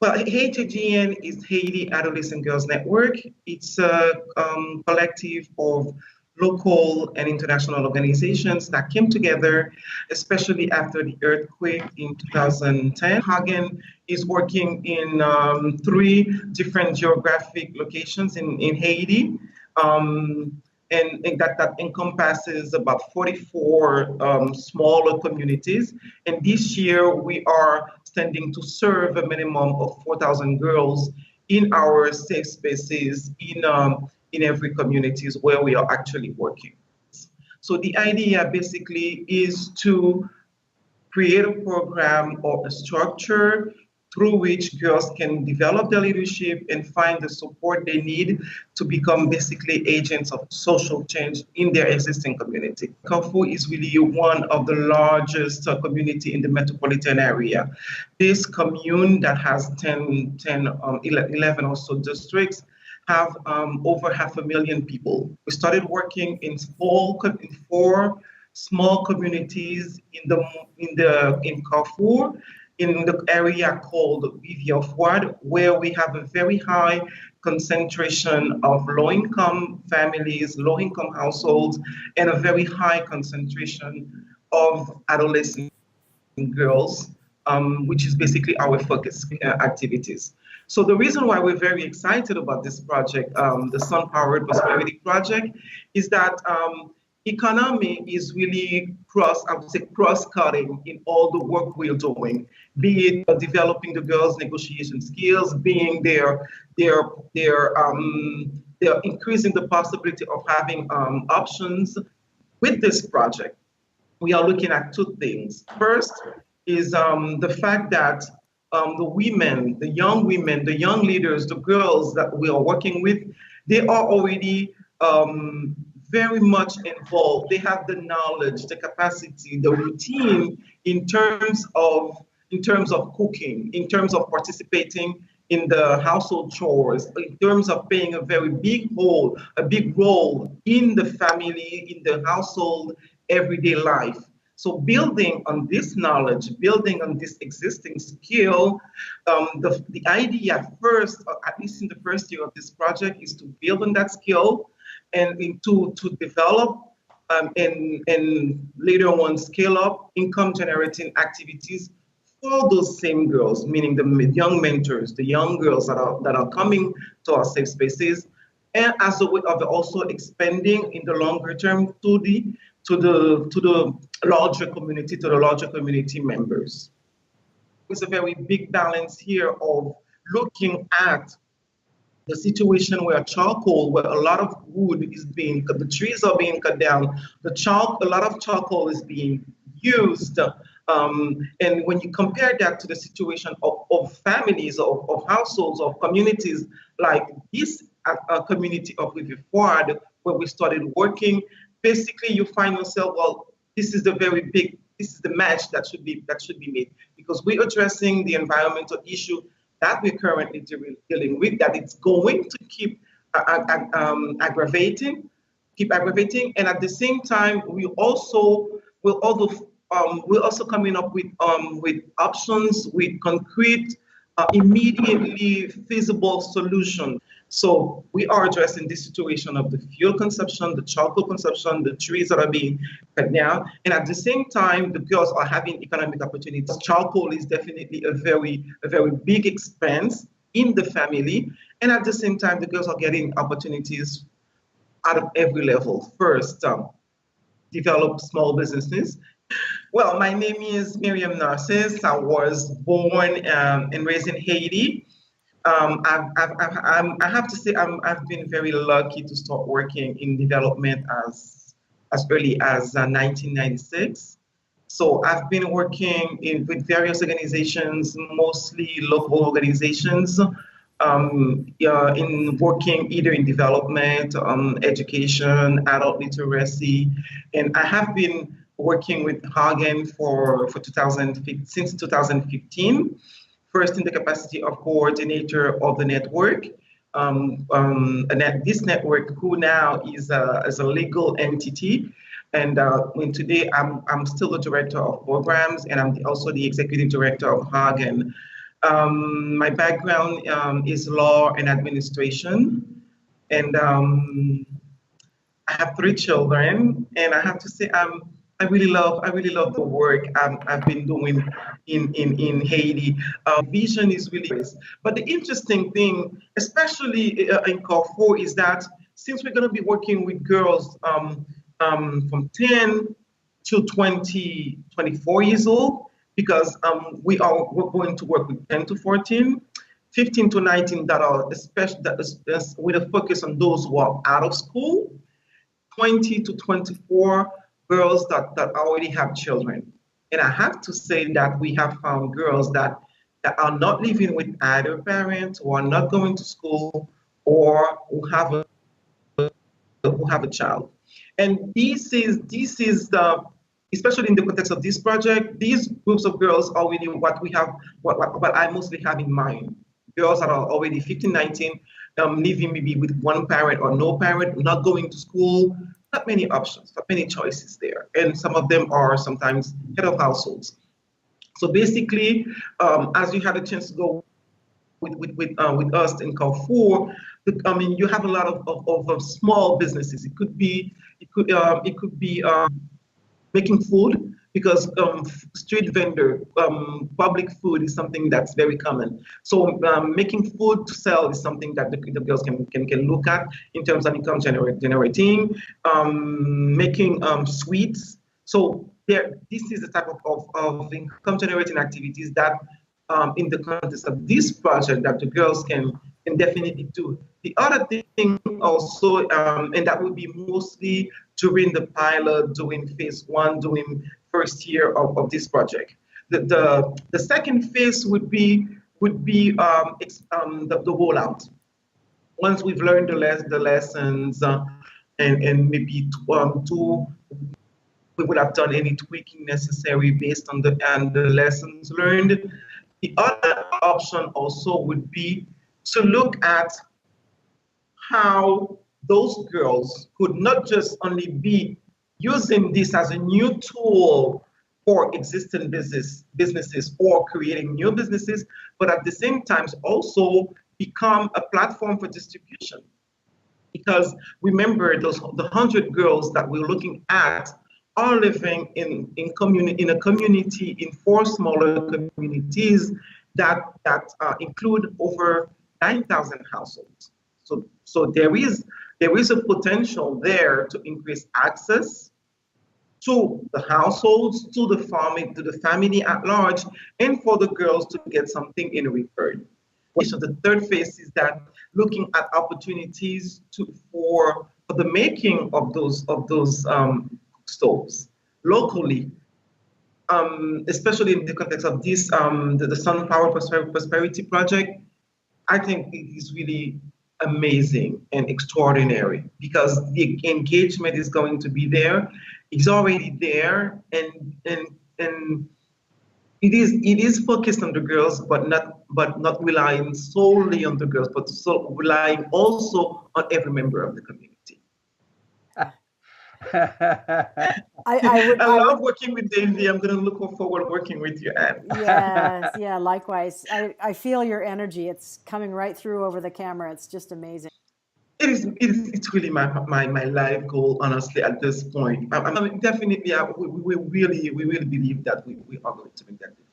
Well, HAGN is Haiti Adolescent Girls Network. It's a collective of local and international organizations that came together, especially after the earthquake in 2010. Hagn is working in three different geographic locations in Haiti. Um, and that encompasses about 44 smaller communities. And this year we are standing to serve a minimum of 4,000 girls in our safe spaces in every communities where we are actually working. So the idea basically is to create a program or a structure through which girls can develop their leadership and find the support they need to become basically agents of social change in their existing community. Carrefour is really one of the largest community in the metropolitan area. This commune that has 11 or so districts have over 500,000 people. We started working in four small communities in Carrefour, in the area called Vivier-Froide, where we have a very high concentration of low-income families, low-income households, and a very high concentration of adolescent girls, which is basically our focus activities. So the reason why we're very excited about this project, the Sun Powered Prosperity Project, is that economy is really cross-cutting in all the work we're doing, be it developing the girls' negotiation skills, being they're increasing the possibility of having options. With this project, we are looking at two things. First is the fact that the women, the young women, the young leaders, the girls that we are working with, they are already very much involved. They have the knowledge, the capacity, the routine in terms of cooking, in terms of participating in the household chores, in terms of playing a very big role in the family, in the household, everyday life. So building on this knowledge, building on this existing skill, the idea first, at least in the first year of this project, is to build on that skill and to develop and later on scale up income generating activities for those same girls, meaning the young mentors, the young girls that are coming to our safe spaces, and as a way of also expanding in the longer term to the larger community members. There's a very big balance here of looking at the situation where a lot of wood is being cut, the trees are being cut down, a lot of charcoal is being used. And when you compare that to the situation of families, of households, of communities like this community of Vivier-Froide, where we started working, basically you find yourself, well, this is the match that should be made, because we're addressing the environmental issue that we're currently dealing with, that it's going to keep aggravating, and at the same time we're also coming up with options, with concrete, immediately feasible solutions. So we are addressing this situation of the fuel consumption, the charcoal consumption, the trees that are being cut down, and at the same time, the girls are having economic opportunities. Charcoal is definitely a very big expense in the family, and at the same time, the girls are getting opportunities out of every level. First, develop small businesses. Well, my name is Myriam Narcisse. I was born and raised in Haiti. I have to say I've been very lucky to start working in development as early as 1996. So I've been working with various organizations, mostly local organizations, in working either in development, education, adult literacy, and I have been working with Hagn since 2015. First in the capacity of coordinator of the network, this network, who now is a legal entity, and today I'm still the director of programs, and I'm also the executive director of Hagn. My background is law and administration, and I have three children, and I have to say, I really love the work I've been doing in Haiti. Vision is really, but the interesting thing, especially in Carrefour, is that since we're going to be working with girls from 10 to 20, 24 years old, because we're going to work with 10 to 14. 15 to 19 that are especially that's with a focus on those who are out of school, 20 to 24 girls that already have children. And I have to say that we have found girls that are not living with either parent, who are not going to school, or who have a child. And this is the, especially in the context of this project, these groups of girls are really what I mostly have in mind. Girls that are already 15, 19, living maybe with one parent or no parent, not going to school, not many options, not many choices there. And some of them are sometimes head of households. So basically, as you had a chance to go with us in Carrefour, I mean, you have a lot of small businesses. It could be making food, because street vendor, public food is something that's very common. So making food to sell is something that the girls can look at in terms of income generating, making sweets. So this is the type of income generating activities that in the context of this project that the girls can definitely do. The other thing also, and that would be mostly during the pilot, doing phase one, doing first year of this project. The second phase would be the rollout. Once we've learned the lessons, and maybe we would have done any tweaking necessary based on the lessons learned. The other option also would be to look at how those girls could not just only be using this as a new tool for existing businesses or creating new businesses, but at the same time also become a platform for distribution. Because remember, the 100 girls that we're looking at are living in a community, in 4 smaller communities that include over 9,000 households. So there is a potential there to increase access to the households, to the family at large, and for the girls to get something in return. So the third phase is that looking at opportunities for the making of those stoves locally, especially in the context of this the Sun Power Prosperity Project. I think it is really amazing and extraordinary, because the engagement is going to be there. It's already there, and it is focused on the girls, but not relying solely on the girls, but relying also on every member of the community. I love working with Davey. I'm going to look forward to working with you, Anne. Yes, yeah, likewise. I feel your energy. It's coming right through over the camera. It's just amazing. It's really my life goal, honestly, at this point. Definitely, we really believe that we are going to make that difference.